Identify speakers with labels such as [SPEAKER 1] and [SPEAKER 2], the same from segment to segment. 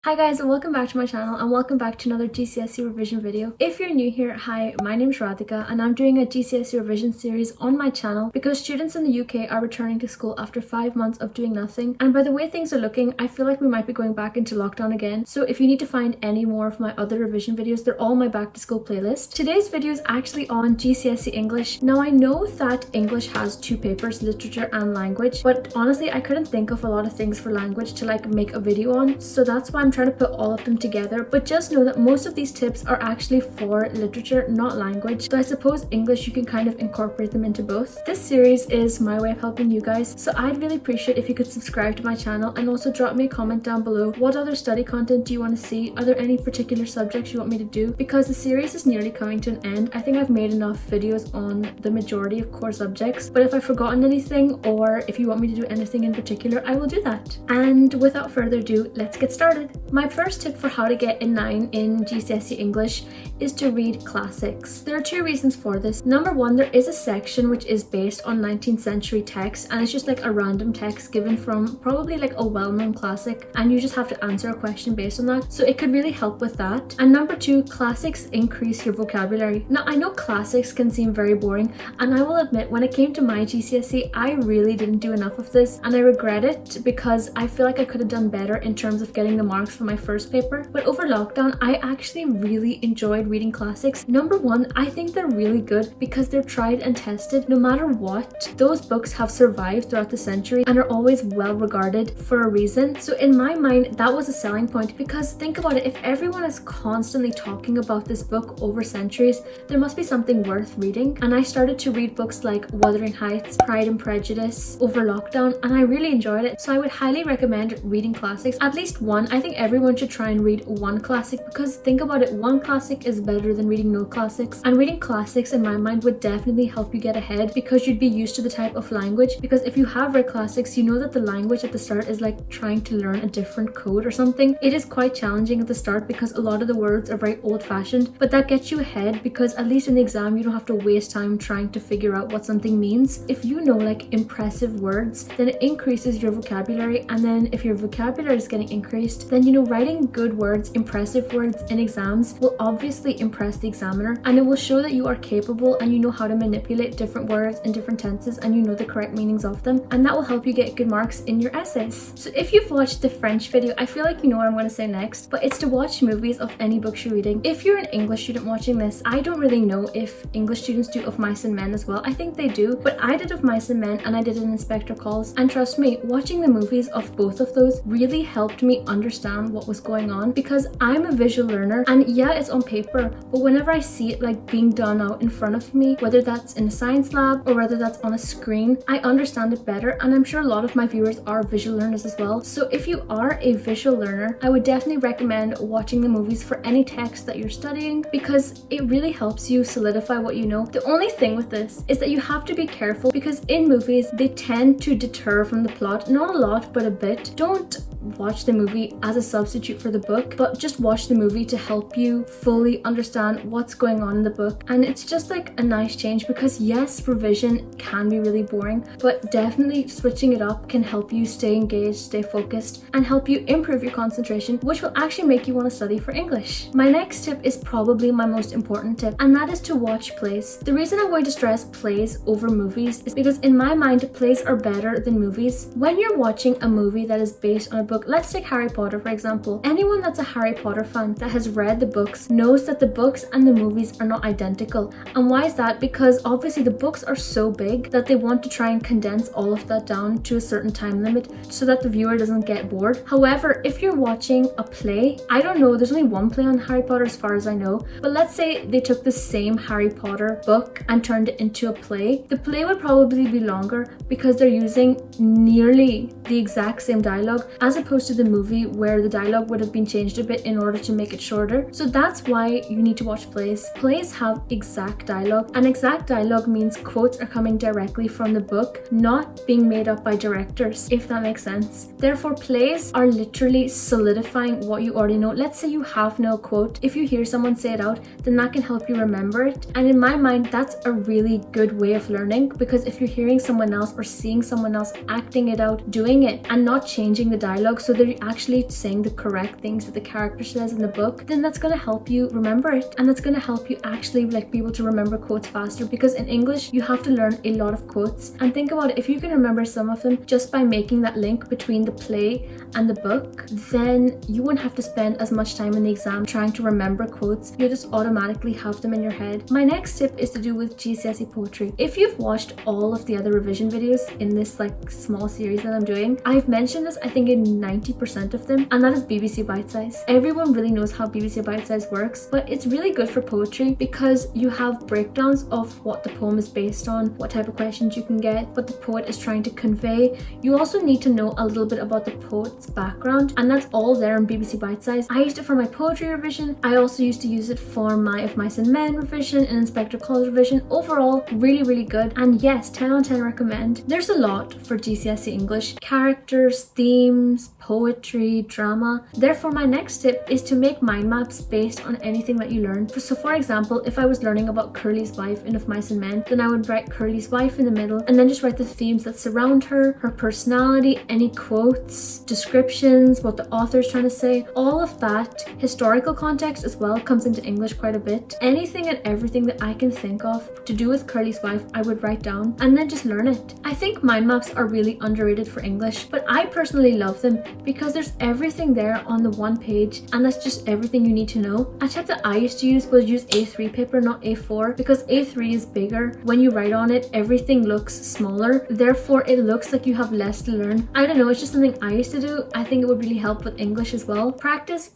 [SPEAKER 1] Hi guys, and welcome back to my channel and welcome back to another GCSE revision video. If you're new here, hi, my name is Radhika and I'm doing a GCSE revision series on my channel because students in the UK are returning to school after 5 months of doing nothing, and by the way things are looking, I feel like we might be going back into lockdown again. So if you need to find any more of my other revision videos, they're all my back to school playlist. Today's video is actually on GCSE English. Now I know that English has two papers, literature and language, but honestly I couldn't think of a lot of things for language to make a video on, so that's why I'm trying to put all of them together. But just know that most of these tips are actually for literature, not language. So I suppose English, you can kind of incorporate them into both. This series is my way of helping you guys, so I'd really appreciate if you could subscribe to my channel and also drop me a comment down below. What other study content do you want to see? Are there any particular subjects you want me to do? Because the series is nearly coming to an end. I think I've made enough videos on the majority of core subjects, but if I've forgotten anything or if you want me to do anything in particular, I will do that. And without further ado, let's get started. My first tip for how to get a 9 in GCSE English is to read classics. There are two reasons for this. Number one, there is a section which is based on 19th century text, and it's just like a random text given from probably like a well-known classic, and you just have to answer a question based on that. So it could really help with that. And number two, classics increase your vocabulary. Now I know classics can seem very boring, and I will admit when it came to my GCSE, I really didn't do enough of this, and I regret it because I feel like I could have done better in terms of getting the marks for my first paper. But over lockdown, I actually really enjoyed reading classics. Number one, I think they're really good because they're tried and tested. No matter what, those books have survived throughout the century and are always well regarded for a reason. So in my mind, that was a selling point, because think about it, if everyone is constantly talking about this book over centuries, there must be something worth reading. And I started to read books like Wuthering Heights, Pride and Prejudice over lockdown, and I really enjoyed it. So I would highly recommend reading classics, at least one. I think everyone should try and read one classic, because think about it, one classic is better than reading no classics. And reading classics in my mind would definitely help you get ahead because you'd be used to the type of language. Because if you have read classics, you know that the language at the start is like trying to learn a different code or something. It is quite challenging at the start because a lot of the words are very old-fashioned, but that gets you ahead because at least in the exam you don't have to waste time trying to figure out what something means. If you know like impressive words, then it increases your vocabulary, and then if your vocabulary is getting increased, then you know writing good words, impressive words in exams will obviously impress the examiner, and it will show that you are capable and you know how to manipulate different words in different tenses and you know the correct meanings of them, and that will help you get good marks in your essays. So if you've watched the French video, I feel like you know what I'm going to say next, but it's to watch movies of any books you're reading. If you're an English student watching this, I don't really know if English students do Of Mice and Men as well. I think they do, but I did Of Mice and Men and I did an Inspector Calls, and trust me, watching the movies of both of those really helped me understand what was going on, because I'm a visual learner, and yeah, it's on paper, but whenever I see it like being done out in front of me, whether that's in a science lab or whether that's on a screen, I understand it better, and I'm sure a lot of my viewers are visual learners as well. So if you are a visual learner, I would definitely recommend watching the movies for any text that you're studying, because it really helps you solidify what you know. The only thing with this is that you have to be careful, because in movies they tend to deter from the plot, not a lot but a bit. Don't watch the movie as a substitute for the book, but just watch the movie to help you fully understand what's going on in the book. And it's just like a nice change, because yes, revision can be really boring, but definitely switching it up can help you stay engaged, stay focused, and help you improve your concentration, which will actually make you want to study for English. My next tip is probably my most important tip, and that is to watch plays. The reason I'm going to stress plays over movies is because in my mind, plays are better than movies. When you're watching a movie that is based on a book, let's take Harry Potter for example. Anyone that's a Harry Potter fan that has read the books knows that the books and the movies are not identical. And why is that? Because obviously the books are so big that they want to try and condense all of that down to a certain time limit so that the viewer doesn't get bored. However, if you're watching a play, I don't know, there's only one play on Harry Potter as far as I know, but let's say they took the same Harry Potter book and turned it into a play. The play would probably be longer because they're using nearly the exact same dialogue, as opposed to the movie where the dialogue would have been changed a bit in order to make it shorter. So that's why you need to watch plays. Plays have exact dialogue, and exact dialogue means quotes are coming directly from the book, not being made up by directors, if that makes sense. Therefore, plays are literally solidifying what you already know. Let's say you have no quote. If you hear someone say it out, then that can help you remember it. And in my mind, that's a really good way of learning, because if you're hearing someone else or seeing someone else acting it out, doing it, and not changing the dialogue so they're actually saying the correct things that the character says in the book, then that's going to help you remember it, and that's going to help you actually like be able to remember quotes faster, because in English you have to learn a lot of quotes. And think about it, if you can remember some of them just by making that link between the play and the book, then you wouldn't have to spend as much time in the exam trying to remember quotes. You'll just automatically have them in your head. My next tip is to do with GCSE poetry. If you've watched all of the other revision videos in this like small series that I'm doing, I've mentioned this I think in 90% of them, and that is BBC Bite Size. Everyone really knows how BBC Bite Size works, but it's really good for poetry because you have breakdowns of what the poem is based on, what type of questions you can get, what the poet is trying to convey. You also need to know a little bit about the poet's background, and that's all there in BBC Bite Size. I used it for my poetry revision. I also used to use it for my Of Mice and Men revision and Inspector College revision. Overall, really good, and yes, 10 on 10 recommend. There's a lot for GCSE English: characters, themes, poetry, drama. Therefore, my next tip is to make mind maps based on anything that you learn. So for example, if I was learning about Curly's wife in Of Mice and Men, then I would write Curly's wife in the middle and then just write the themes that surround her, her personality, any quotes, descriptions, what the author is trying to say. All of that historical context as well comes into English quite a bit. Anything and everything that I can think of to do with Curly's wife, I would write down and then just learn it. I think mind maps are really underrated for English, but I personally love them because there's everything there on the one page, and that's just everything you need to know. A tip that I used to use was use A3 paper, not A4, because A3 is bigger. When you write on it, everything looks smaller, therefore it looks like you have less to learn. I don't know, it's just something I used to do. I think it would really help with English as well. Practice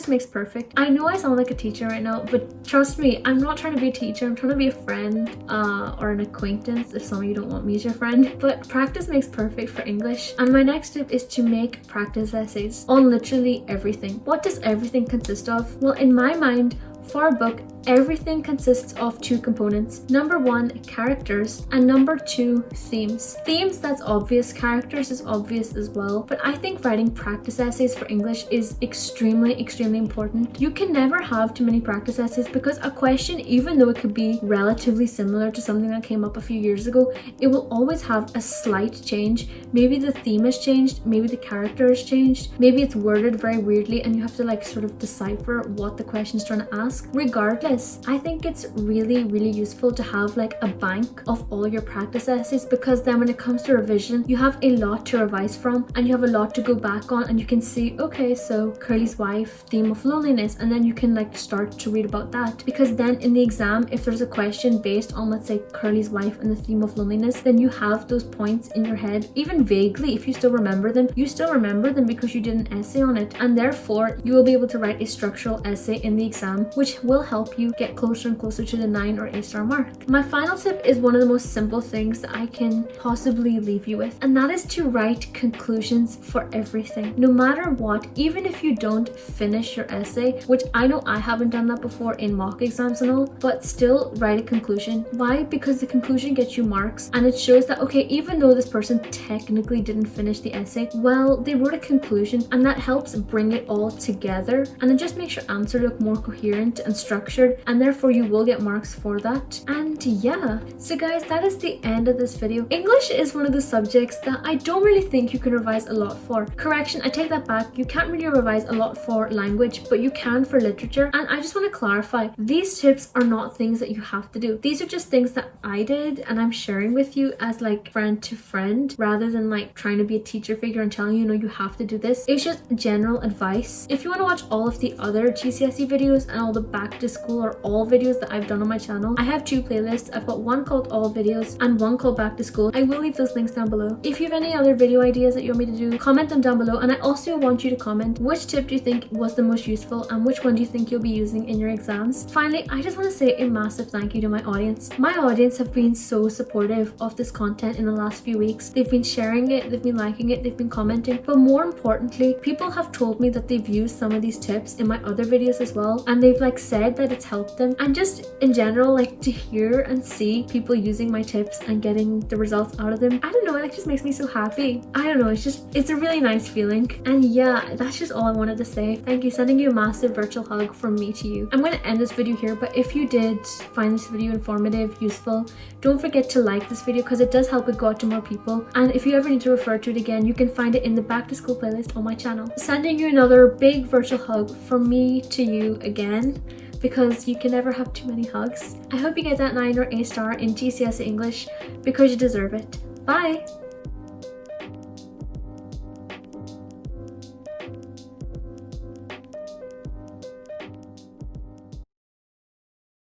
[SPEAKER 1] makes perfect. I know I sound like a teacher right now, but trust me, I'm not trying to be a teacher. I'm trying to be a friend or an acquaintance if some of you don't want me as your friend. But practice makes perfect for English. And my next tip is to make practice essays on literally everything. What does everything consist of? Well, in my mind, for a book, everything consists of two components. Number one, characters, and number two, themes. Themes, that's obvious. Characters is obvious as well. But I think writing practice essays for English is extremely important. You can never have too many practice essays because a question, even though it could be relatively similar to something that came up a few years ago, it will always have a slight change. Maybe the theme has changed, maybe the character has changed, maybe it's worded very weirdly and you have to like sort of decipher what the question is trying to ask. Regardless, I think it's really useful to have like a bank of all your practice essays, because then when it comes to revision, you have a lot to revise from and you have a lot to go back on, and you can see, okay, so Curly's wife, theme of loneliness, and then you can like start to read about that. Because then in the exam, if there's a question based on, let's say, Curly's wife and the theme of loneliness, then you have those points in your head, even vaguely. If you still remember them, you still remember them because you did an essay on it, and therefore you will be able to write a structural essay in the exam, which will help you get closer and closer to the 9 or 8-star mark. My final tip is one of the most simple things that I can possibly leave you with, and that is to write conclusions for everything. No matter what, even if you don't finish your essay, which I know I haven't done that before in mock exams and all, but still write a conclusion. Why? Because the conclusion gets you marks, and it shows that, okay, even though this person technically didn't finish the essay, well, they wrote a conclusion, and that helps bring it all together, and it just makes your answer look more coherent and structured, and therefore you will get marks for that. And yeah, so guys, that is the end of this video. English is one of the subjects that I don't really think you can revise a lot for. Correction, I take that back. You can't really revise a lot for language, but you can for literature. And I just want to clarify, these tips are not things that you have to do. These are just things that I did and I'm sharing with you as like friend to friend, rather than like trying to be a teacher figure and telling you, no, you have to do this. It's just general advice. If you want to watch all of the other GCSE videos and all the back to school or all videos that I've done on my channel, I have two playlists. I've got one called all videos and one called back to school. I will leave those links down below. If you have any other video ideas that you want me to do, comment them down below, and I also want you to comment which tip do you think was the most useful and which one do you think you'll be using in your exams. Finally, I just want to say a massive thank you to my audience. My audience have been so supportive of this content in the last few weeks. They've been sharing it, they've been liking it, they've been commenting, but more importantly, people have told me that they've used some of these tips in my other videos as well, and they've like said that it's helped them, and just in general, like to hear and see people using my tips and getting the results out of them, I don't know, it just makes me so happy. I don't know, it's a really nice feeling. And yeah, that's just all I wanted to say. Thank you, sending you a massive virtual hug from me to you. I'm going to end this video here, but if you did find this video informative, useful, don't forget to like this video because it does help it go out to more people. And if you ever need to refer to it again, you can find it in the back to school playlist on my channel. Sending you another big virtual hug from me to you again, because you can never have too many hugs. I hope you get that 9 or A star in GCSE English because you deserve it. Bye!